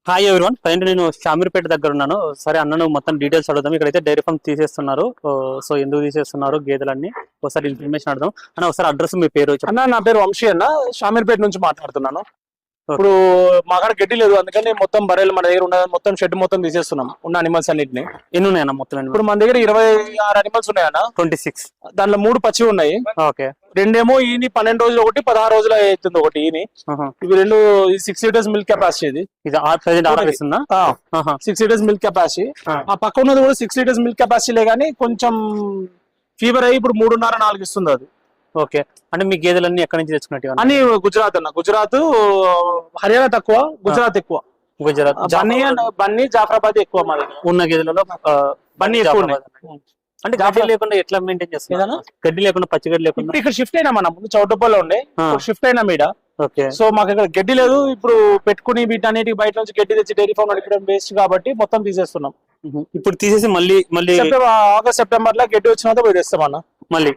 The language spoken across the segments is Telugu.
హాయ్ ఎవరివన్, ప్రజెంట్ నేను షామీర్పేట దగ్గర ఉన్నాను. సరే అన్నను మొత్తం డీటెయిల్స్ అడుగుదాం. ఇక్కడైతే డైరీ ఫామ్ తీసేస్తున్నారు. సో ఎందుకు తీసేస్తున్నారు గేదెలన్నీ ఒకసారి ఇన్ఫర్మేషన్ అడుగుదాం అన్న. ఒకసారి అడ్రస్, మీ పేరు అన్న. నా పేరు వంశీ అన్న, షామీర్పేట నుంచి మాట్లాడుతున్నాను. ఇప్పుడు మా కాడ గడ్డి లేదు, అందుకని మొత్తం బర్రెలు మన దగ్గర ఉన్న మొత్తం షెడ్ మొత్తం తీసేస్తున్నాం, ఉన్న అనిమల్స్ అన్నిటిని. ఎన్ని ఉన్నాయన్న మొత్తం? ఇప్పుడు మన దగ్గర 26 అనిమల్స్ ఉన్నాయన్న. 26. దాంట్లో 3 పచ్చి ఉన్నాయి. ఓకే. రెండేమో ఈని 12 రోజులు, ఒకటి 16 రోజులు అవుతుంది ఒకటి ఈని. ఇవి రెండు 6 లీటర్స్ మిల్క్ కెపాసిటీ. ఇది 6 లీటర్స్ మిల్క్ కెపాసిటీ. ఆ పక్క ఉన్నది కూడా 6 లీటర్స్ మిల్క్ కెపాసిటీలే, కానీ కొంచెం ఫీవర్ అయ్యి ఇప్పుడు 3.5-4 ఇస్తుంది అది. ఓకే. అంటే మీ గేదెలన్నీ ఎక్కడి నుంచి తెచ్చుకున్నట్టు? అని గుజరాత్ అన్న. గుజరాత్, హర్యానా తక్కువ, గుజరాత్ ఎక్కువ. గుజరాత్ బన్నీ జాఫరాబాద్ ఎక్కువ మా దగ్గర ఉన్న గేదెలలో. బన్నీ ఎక్కువ ఉన్నాయి. అంటే గడ్డి లేకుండా ఎట్లా మెయింటైన్ చేస్తున్నారు? గడ్డి లేకుండా, పచ్చి గడ్డి లేకుండా. ఇక్కడ షిఫ్ట్ అయినా మనం ముందు చౌటప్పల్లో ఉండే, షిఫ్ట్ అయినా మీడ. ఓకే. సో మాకు ఇక్కడ గడ్డి లేదు. ఇప్పుడు పెట్టుకుని వీటన్నిటికి బయట నుంచి గడ్డి తెచ్చి డైరీ ఫామ్ నడిపడం వేస్ట్ కాబట్టి మొత్తం తీసేస్తున్నాం. ఇప్పుడు తీసేసి మళ్ళీ ఆగస్ట్ సెప్టెంబర్ లో గడ్డి వచ్చిన పోయి తెస్తాం అన్న. మళ్ళీ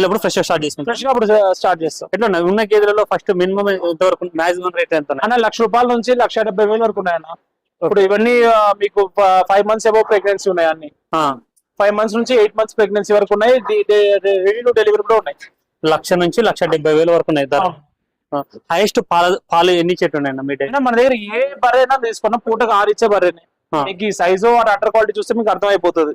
అప్పుడు ఫ్రెష్ స్టార్ట్ చేస్తాం. ఫ్రెష్ గా అప్పుడు స్టార్ట్ చేస్తాం. ఎట్లా ఉన్న గేదెలలో ఫస్ట్ మినిమం ఎంతవరకు, మాక్సిమం రేట్ ఎంత అన్న? ₹1,00,000 నుంచి ₹1,70,000 వరకు ఉన్నాయన్న. ఇప్పుడు ఇవన్నీ మీకు 5 months అబౌవ్ ప్రెగ్నెన్సీ ఉన్నాయి అన్ని. 5 months నుంచి 8 months ప్రెగ్నెన్సీ వరకు ఉన్నాయి. రెడీ టు డెలివరీ కూడా ఉన్నాయి. 1,00,000 నుంచి 1,70,000 వరకు ఉన్నాయి. హైయెస్ట్ పాలు ఎన్ని చెట్టు ఉన్నాయన్న మీ దగ్గర? మన దగ్గర ఏ బర్రెనా తీసుకున్నా పూటకు 6 ఇచ్చే బర్రెనే. మీకు ఈ సైజు అటర్ క్వాలిటీ చూస్తే మీకు అర్థమైపోతుంది.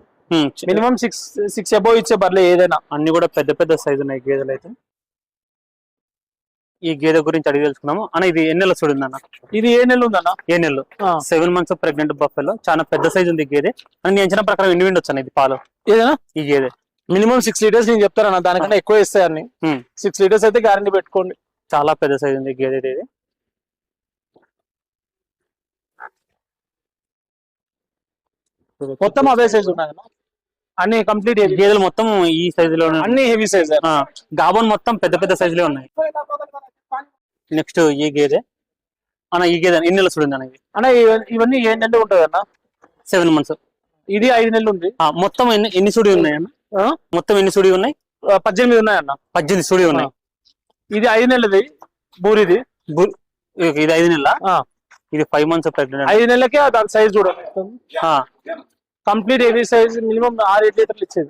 మినిమం 6 అబౌవ్ ఇచ్చే బర్రెలు ఏదైనా. అన్ని కూడా పెద్ద పెద్ద సైజు ఉన్నాయి గేదెలు అయితే. ఈ గేదె గురించి అడిగి తెలుసుకున్నాము అన్న. ఇది ఎన్ని నెలలు చూడిందన్న? ఇది 7 నెలలు ఉందన్న. 7 నెలలు, 7 months ప్రెగ్నెంట్ బఫెలో. చాలా పెద్ద సైజు ఉంది గేదె. అని నేను అంచనా ప్రకారం ఎన్ని విండొచ్చు అన్న ఇది పాలు? ఏదైనా ఈ గేదె మినిమం 6 లీటర్స్ నేను చెప్తానన్న. దానికన్నా ఎక్కువ ఇస్తాయని. 6 లీటర్స్ అయితే గ్యారంటీ పెట్టుకోండి. చాలా పెద్ద సైజు ఉంది గేదె ఇది. మొత్తం అవే సైజు ఉన్నాయన్న. అన్ని కంప్లీట్ గేదెలు మొత్తం ఈ సైజులో, అన్ని హెవీ సైజ్. గాబోన్ మొత్తం పెద్ద పెద్ద సైజులే ఉన్నాయి. నెక్స్ట్ ఈ గేదె అన్న. ఈ గేదె ఎన్ని నెలలు చూడింది అన్న? అన్న ఇవన్నీ 7 నెలలు ఉంటుంది అన్న. 7 months. ఇది 5 నెలలు ఉంది. మొత్తం ఎన్ని సుడి ఉన్నాయి అన్న? మొత్తం ఎన్ని సుడి ఉన్నాయి? 18 ఉన్నాయన్న. 18 సుడి ఉన్నాయి. ఇది 5 నెలలది బూరిది. ఇది 5 నెలల. ఇది 5 months ప్రెగ్నెంట్. 5 నెలలకే దాని సైజ్ చూడండి. Complete heavy size. మినిమం 6-7 లీటర్లు ఇచ్చేది.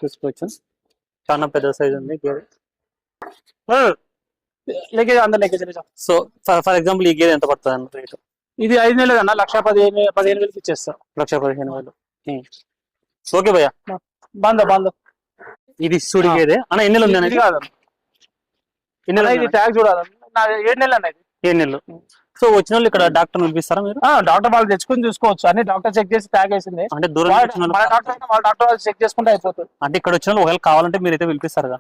చూసుకోవచ్చు, చాలా పెద్ద సైజ్ ఉంది గేదె. సో ఫర్ ఎగ్జాంపుల్ ఈ గేదె ఎంత పడుతుంది అన్న రేటు? ఇది 5 నెలలు అన్న. 1,15,000 ఇచ్చేస్తా. 1,15,000. ఓకే భయ్యా. బాందో ఇది సుడి గేదె అన్న. ఎన్ని నెలలు ఉంది అనేది కాదు. ఇది ట్యాగ్ చూడాలి. 7 నెలలు అన్న. 7 నెలలు. సో వచ్చిన వాళ్ళు ఇక్కడ డాక్టర్ పిలిపిస్తారా మీరు? డాక్టర్ వాళ్ళు తెచ్చుకుని చూసుకోవచ్చు. అన్ని డాక్టర్ చెక్ చేసి ట్యాగ్ వేసింది. అంటే దూరం డాక్టర్ వాళ్ళు చెక్ చేసుకుంటే అయిపోతుంది. అంటే ఇక్కడ వచ్చిన వాళ్ళు ఒకవేళ కావాలంటే మీరైతే పిలిపిస్తారుగా?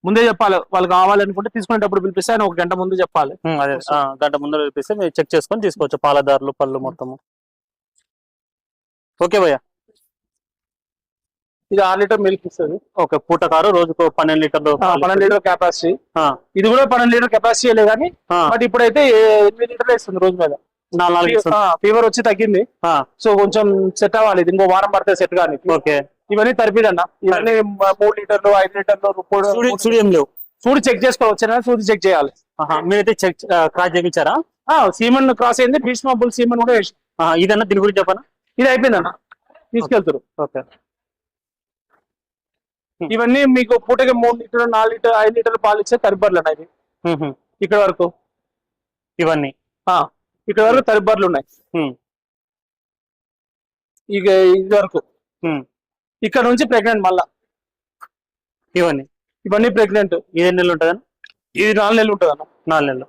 ముందే చెప్పాలి. వాళ్ళు కావాలనుకుంటే తీసుకునేటప్పుడు పిలిపిస్తే ఆయన 1 గంట ముందు చెప్పాలి. అదే గంట ముందు పిలిపిస్తే మీరు చెక్ చేసుకొని తీసుకోవచ్చు. పాలదారులు, పళ్ళు మొత్తము. ఓకే భయ్యా. ఇది 6 లీటర్ మిల్క్ ఇస్తుంది. ఓకే. పూటకారు రోజుకు 12 లీటర్లు. 12 లీటర్ కెపాసిటీ. ఇది కూడా 12 లీటర్ కెపాసిటీ లే కానీ, బట్ ఇప్పుడైతే 8 లీటర్లు ఇస్తుంది రోజు మీద. 4 ఫీవర్ వచ్చి తగ్గింది. సో కొంచెం సెట్ అవ్వాలి. ఇది ఇంకో వారం పడితే సెట్ కానీ. ఓకే. ఇవన్నీ తరిపిదన్న. ఇవన్నీ 3 లీటర్లు 5 లీటర్లు సూడి ఏం లేవు. సూడి చెక్ చేసుకోవచ్చు. సూడి చెక్ చేయాలి. మీరైతే చెక్ క్రాస్ చేయించారా? సీమన్ క్రాస్ అయింది. బీస్మాబుల్ సీమన్ కూడా వేసి. ఇదన్నా దీని గురించి చెప్పనా? ఇది అయిపోయిందన్న. తీసుకెళ్తారు. ఓకే. ఇవన్నీ మీకు పూటకి 3 లీటర్లు 4 లీటర్ 5 లీటర్లు పాలు ఇచ్చే తరిబర్లు అన్నాయి. ఇక్కడ వరకు ఇవన్నీ ఇక్కడ వరకు తరిబర్లు ఉన్నాయి. ఇక ఇది వరకు ఇక్కడ నుంచి ప్రెగ్నెంట్. మళ్ళా ఇవన్నీ ప్రెగ్నెంట్. ఇది ఎన్ని నెలలు ఉంటుందన్న? ఇది 4 నెలలు ఉంటుంది అన్న. 4 నెలలు.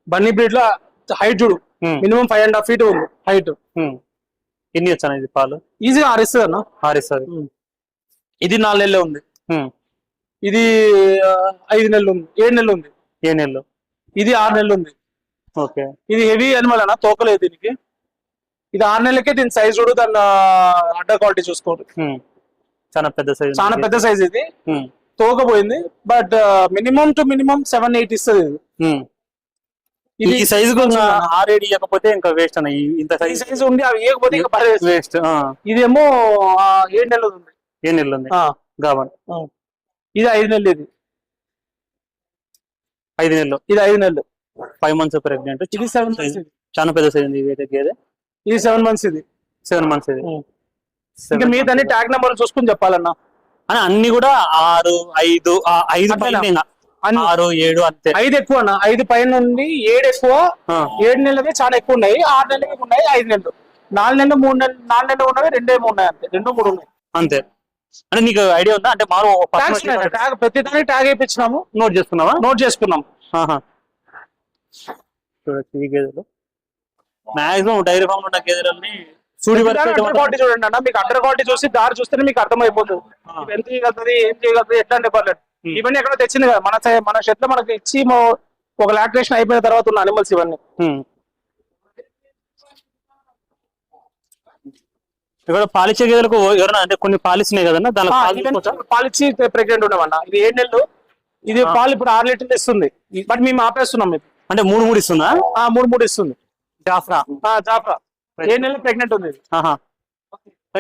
బన్నీ బ్రీడ్ లో హైట్ చూడు. మినిమం 5.5 feet ఉంది హైట్. ఎన్ని వచ్చాను ఇది పాలు? ఈజీగా 6 ఇస్తుంది అన్న. 6 ఇస్తుంది. ఇది 4 నెలలు ఉంది. ఇది 5 నెలలు ఉంది. 7 నెలలు ఉంది. 7 నెలలు. ఇది 6 నెలలు ఉంది. ఓకే. ఇది హెవీ అనిమల్ అన్న. తోకలేదు దీనికి. ఇది 6 నెలలకే దీని సైజ్ చూడు. దాని అడ్డర్ క్వాలిటీ చూసుకోండి. చాలా పెద్ద సైజ్. చాలా పెద్ద సైజ్. ఇది తోకపోయింది. బట్ మినిమం టు మినిమం 7-8 ఇస్తుంది ఇది. ఈ సైజ్ 6-7 ఇవ్వకపోతే ఇంకా వేస్ట్ అన్న. ఇంత సైజ్ ఉండి అవి ఇవ్వకపోతే ఇంకా వేస్ట్. ఇదేమో 7 నెలలు ఉంది. 7 నెలలు ఉంది. గాబన్. ఇది 5 నెలలు. ఇది 5 నెలలు. ఇది 5 నెలలు. 5 months ప్రెగ్నెంట్. ఇది 7 months ఇది. చాలా పెద్ద సైజ్ ఇది అయితే గేదె. ఇది 7 months ఇది. 7 months ఇది. ఇంకా మీదన్ని ట్యాగ్ నెంబర్ చూసుకుని చెప్పాలన్నా. అని అన్ని కూడా 6, 5 5 పైన 6, 7 అంతే. 5 ఎక్కువ అన్న, 5 పైన నుండి 7 ఎక్కువ. 7 నెలలవి చాలా ఎక్కువ ఉన్నాయి, 6 నెలలకి ఉన్నాయి, 5 నెలలు, 4 నెలలు, 3 నెలలు, 4 నెలలు ఉన్నవి, 2 ఏమో ఉన్నాయి అంతే, 2, 3 ఉన్నాయి అంతే. అంటే నీకు ఐడియా ఉందా? అంటే మారు ట్యాగ్ ప్రతి దానికి ట్యాగ్ వేయించినాము. నోట్ చేసుకున్నావా? నోట్ చేసుకున్నాం. చూడొచ్చు ఈ గేదెలు మాక్సిమం డైరీ ఫామ్ ఉన్న గేదెలని అండర్ క్వాలిటీ చూడండి అన్న, మీకు అండర్ క్వాలిటీ చూసి దారి చూస్తేనే మీకు అర్థమైపోతుంది ఎంత చేయగలుగుతుంది, ఏం చేయగలుగుతుంది, ఎట్లా అంటే పర్లేదు. ఇవన్నీ ఎక్కడ తెచ్చింది కదా మన షెడ్ లో మనకి ఇచ్చి ఒక లాక్టేషన్ అయిపోయిన తర్వాత ఉన్న అనిమల్స్ ఇవన్నీ. ఇక్కడ పాలిచ్చే గేదెలకు ఎవరైనా అంటే కొన్ని పాలిస్తున్నాయి కదన్నా, దానికి పాలిచ్చి ప్రెగ్నెంట్ ఉండవన్నా. ఇది 7 నెలలు, ఇది పాలు ఇప్పుడు 6 లీటర్లు ఇస్తుంది, బట్ మేము ఆపేస్తున్నాం. మీకు అంటే 3 ఇస్తుందా? 3 ఇస్తుంది. జాఫ్రా 7 నెలలు ప్రెగ్నెంట్ ఉంది.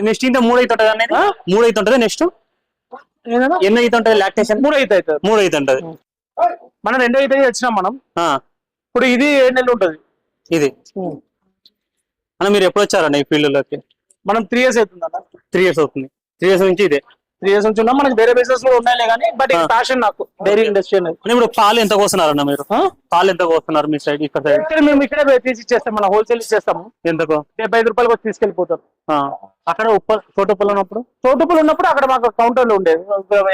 నెక్స్ట్ ఇంకా 3 అయితే ఉంటది. 3 అయితే ఉంటది. నెక్స్ట్ ఎన్ని అయితే ఉంటది లాక్టేషన్? 3 అయితే 3 అయితే ఉంటది. మనం 2 అయితే వచ్చినాం మనం. ఇప్పుడు ఇది 7 నెలలు ఉంటది. ఇది అన్న మీరు ఎప్పుడు వచ్చారన్న ఈ ఫీల్డ్ లోకి? మనం 3 years అవుతుంది అన్న. 3 years అవుతుంది. 3 years నుంచి ఇదే. 3 years నుంచి ఉన్నాం. మనకి వేరే బిజినెస్ కూడా ఉన్నాయిలే కానీ, బట్ ఇది ప్యాషన్ నాకు, డైరీ ఇండస్ట్రీ అనేది. ఇప్పుడు పాలు ఎంత కోస్తున్నారు అన్న మీరు? పాలు ఎంత కోస్తున్నారు మీ సైడ్? ఇక్కడ మేము ఇక్కడే తీసి ఇచ్చేస్తాం, మన హోల్సేల్ ఇచ్చేస్తాము. ఎంతకు? 75 రూపాయలకు వచ్చి తీసుకెళ్లిపోతారు. అక్కడ తోటపల్లి ఉన్నప్పుడు అక్కడ మాకు కౌంటర్లు ఉండేది,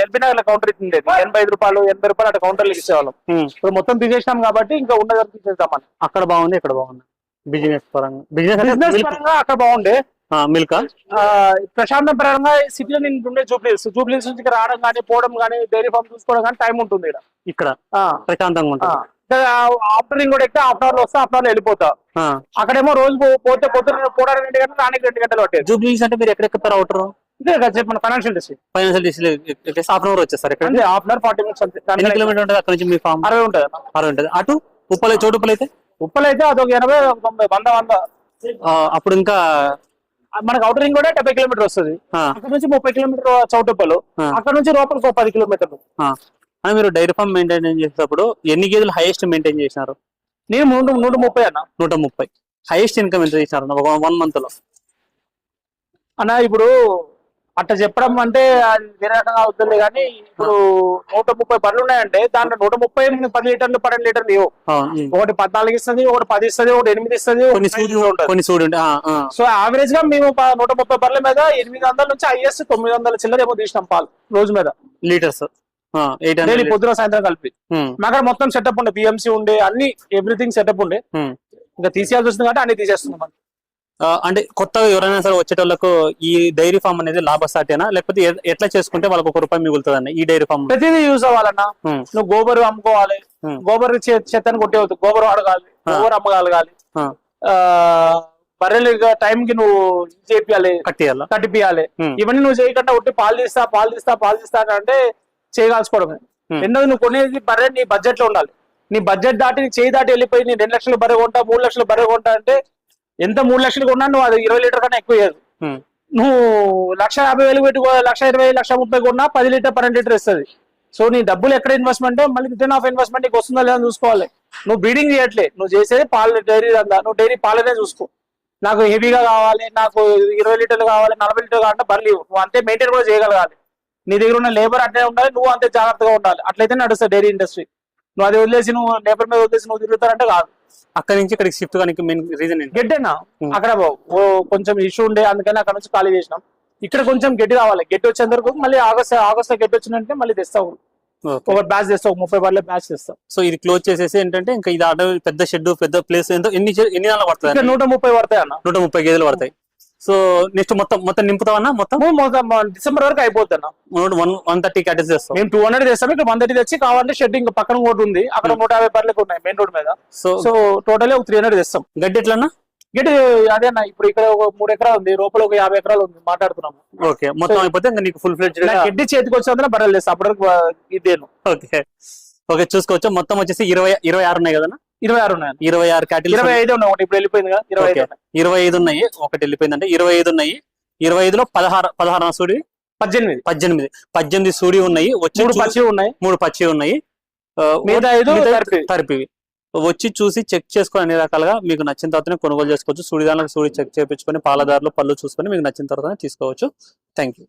ఎల్బీ నగర్ లో కౌంటర్ ఉండేది. 85 రూపాయలు 80 రూపాయలు అక్కడ కౌంటర్లు ఇచ్చేవాళ్ళం. ఇప్పుడు మొత్తం తీసేసినాం కాబట్టి ఇంకా ఉన్నదాన్ని తీసేద్దామని. అక్కడ బాగుంది, ఇక్కడ బాగుంది. బిజినెస్ పరంగా పరంగా అక్కడ బాగుండే. మిల్క్ ప్రశాంతం పరంగా సిటీలో నేను ఉండే జూబ్లీస్ నుంచి ఇక్కడ రావడం కానీ, పోవడం కానీ, డైరీ ఫార్మ్ చూసుకోవడం కానీ టైం ఉంటుంది. ఇక్కడ ప్రశాంతంగా ఉంటుంది. ఆఫ్టర్నూన్ కూడా ఎక్కితే 1/2 hour వస్తా, 1/2 hour వెళ్ళిపోతా. అక్కడేమో రోజు పోతే పొద్దున్న పోవడానికి 2 గంటలు, రానికి 2 గంటలు పట్టేది. జూబ్లీస్ అంటే మీరు ఎక్కడెక్కుతారు? అవుటర్ ఇదే మన ఫైనాన్షియల్ డిస్ట్రిక్ట్. 1/2 hour వచ్చేస్తారు. ఇక్కడ 1/2 hour 40 minutes అంతే. ఎన్ని కిలోమీటర్ ఉంటుంది అక్కడ నుంచి మీ ఫామ్? 60 ఉంటుంది. 60 ఉంటుంది. అటు చోటుపల్లి అయితే అదొక 80, 90, 100. అప్పుడు ఇంకా మనకు అవుటర్ రింగ్ కూడా 70 కిలోమీటర్ వస్తుంది. అక్కడ నుంచి 30 కిలోమీటర్ చౌటుప్పలు, అక్కడ నుంచి లోపలికి 10 కిలోమీటర్లు. మీరు డైరీ ఫామ్ మెయింటైన్ చేసేటప్పుడు ఎన్ని గేదెలు హైయెస్ట్ మెయింటైన్ చేసినారు? నేను 130 అన్న. 130. హైయెస్ట్ ఇన్కమ్ ఎంత చేసినారు 1 month లో అన్న? ఇప్పుడు అట్లా చెప్పడం అంటే వేరే రకంగా అవుతుంది కానీ, ఇప్పుడు 130 బర్రెలు ఉన్నాయంటే దాంట్లో 130 10 లీటర్లు 12 లీటర్లు ఇవ్వు. ఒకటి 14 ఇస్తుంది, ఒకటి 10 ఇస్తుంది, ఒకటి 8 ఇస్తుంది, కొన్ని సూడి. సో యావరేజ్ గా మేము 130 బర్రెల మీద 800 నుంచి హైయెస్ట్ 900 చిల్లర ఏమో తీసినాం పాలు రోజు మీద. లీటర్స్ డైలీ పొద్దున సాయంత్రం కలిపి. మాకు మొత్తం సెటప్ ఉండే, బిఎంసీ ఉండే, అన్ని ఎవ్రీథింగ్ సెటప్ ఉండే. ఇంకా తీసేయాల్సి వస్తుంది కాబట్టి అన్ని తీసేస్తున్నాం. అంటే కొత్తగా ఎవరైనా సరే వచ్చేటోళ్ళకు ఈ డైరీ ఫామ్ అనేది లాభసాటేనా, లేకపోతే ఎట్లా చేసుకుంటే వాళ్ళకి ₹1 మిగులుతుంది ఈ డైరీ ఫామ్? ప్రతిదీ యూజ్ అవ్వాలన్నా. నువ్వు గోబర్ అమ్ముకోవాలి, గోబర్ చెత్తని కొట్టేవద్దు, గోబర్ వాడగాలి, గోబర్ అమ్మగలగాలి. బర్రెలు టైం కి నువ్వు చేపియాలి, కట్టిపియాలి. ఇవన్నీ నువ్వు చేయకుండా ఒట్టి పాలు తీస్తా అంటే చేయగాల్చుకోవడమే. రెండోది నువ్వు కొనేది బర్రె నీ బడ్జెట్ లో ఉండాలి. నీ బడ్జెట్ దాటి నీ చేయి దాటి వెళ్ళిపోయి నీ 2 లక్షలు బర్రె కొంటా, 3 లక్షలు బర్రె కొంటా అంటే ఎంత 3 లక్షలు కొన్నా నువ్వు అది 20 లీటర్ కన్నా ఎక్కువ ఇయ్యదు. నువ్వు 1,50,000 పెట్టి 1,20,000, 1,30,000 కొన్నా 10 లీటర్ 12 లీటర్ ఇస్తుంది. సో నీ డబ్బులు ఎక్కడ ఇన్వెస్ట్మెంట్, మళ్ళీ రిటర్న్ ఆఫ్ ఇన్వెస్ట్మెంట్ నీకు వస్తుందా లేదా చూసుకోవాలి. నువ్వు బ్రీడింగ్ చేయట్లే, నువ్వు చేసేది పాలు, డైరీ దందా. నువ్వు డైరీ పాలనే చూసుకో. నాకు హెవీగా కావాలి, నాకు 20 లీటర్లు కావాలి, 40 లీటర్లు కావాలంటే బర్రెలు నువ్వు అంతే మెయింటైన్ కూడా చేయగలగాలి. నీ దగ్గర ఉన్న లేబర్ అట్లే ఉండాలి, నువ్వు అంతే జాగ్రత్తగా ఉండాలి. అట్లయితే నడుస్తుంది డైరీ ఇండస్ట్రీ. నువ్వు అది వదిలేసి నువ్వు లేబర్ మీద వదిలేసి నువ్వు తిరుగుతారంటే కాదు. అక్కడి నుంచి ఇక్కడికి షిఫ్ట్ కానీ మెయిన్ రీజన్ గడ్డేనా? అక్కడ కొంచెం ఇష్యూ ఉండే, అందుకని అక్కడ నుంచి ఖాళీ చేసినాం. ఇక్కడ కొంచెం గడ్డి రావాలి. గడ్డి వచ్చేంత వరకు మళ్ళీ ఆగస్ట్ గడ్డి వచ్చిందంటే మళ్ళీ తెస్తావు, ఒక బ్యాచ్ తెస్తావు, 30 బర్రెల బ్యాచ్ తెస్తావు. సో ఇది క్లోజ్ చేసేసి ఏంటంటే ఇంకా ఇది పెద్ద షెడ్, పెద్ద ప్లేస్. ఎన్ని నెలలు పడుతుంది? 130 పడతాయి అన్న. 130 గేదెలు పడతాయి. సో నెక్స్ట్ మొత్తం నింపుతావన్నా? మొత్తం డిసెంబర్ వరకు అయిపోతున్నా. 130 క్యాటెస్ చేస్తాం. మేము 200 తెస్తాం. ఇక్కడ 130 తెచ్చి కావాలంటే షెడ్ ఇంకా పక్కన ఒకటి ఉంది, అక్కడ 150 బర్రెలకు ఉన్నాయి మెయిన్ రోడ్ మీద. సో టోటల్ ఒక 300 తెస్తాం. గడ్డి ఎట్లన్నా? గడ్డి అదే అన్న, ఇప్పుడు ఇక్కడ ఒక 3 ఎకరాలు ఉంది, లోపల ఒక 50 ఎకరాలు ఉంది, మాట్లాడుతున్నాము. ఓకే, మొత్తం అయిపోతే ఇంకా నీకు ఫుల్ ఫ్లెడ్జ్డ్ గడ్డి చేతికి వచ్చేందులో బర్రెలు తెస్తాం. అప్పటివరకు ఇదేను. ఓకే చూసుకోవచ్చు. మొత్తం వచ్చేసి 26 ఉన్నాయి కదా? 26 ఉన్నాయి. 26 క్యాటిల్. 25 ఉన్నాయి, ఒకటి ఇప్పుడు వెళ్ళిపోయింది కదా. 25 ఉన్నాయి, ఒకటి వెళ్ళిపోయిందంటే 25 ఉన్నాయి. 25లో 16 సూడి, 18 సూడి ఉన్నాయి. వచ్చి 3 పచ్చి ఉన్నాయి. 3 పచ్చి ఉన్నాయి. మిగతా 5 తరిపివి. వచ్చి చూసి చెక్ చేసుకొని అన్ని రకాలుగా మీకు నచ్చిన తర్వాతనే కొనుగోలు చేసుకోవచ్చు. సూడిదారులకు సూడి చెక్ చేయించుకొని పాలదారులు పళ్ళు చూసుకొని మీకు నచ్చిన తర్వాత తీసుకోవచ్చు. Thank you.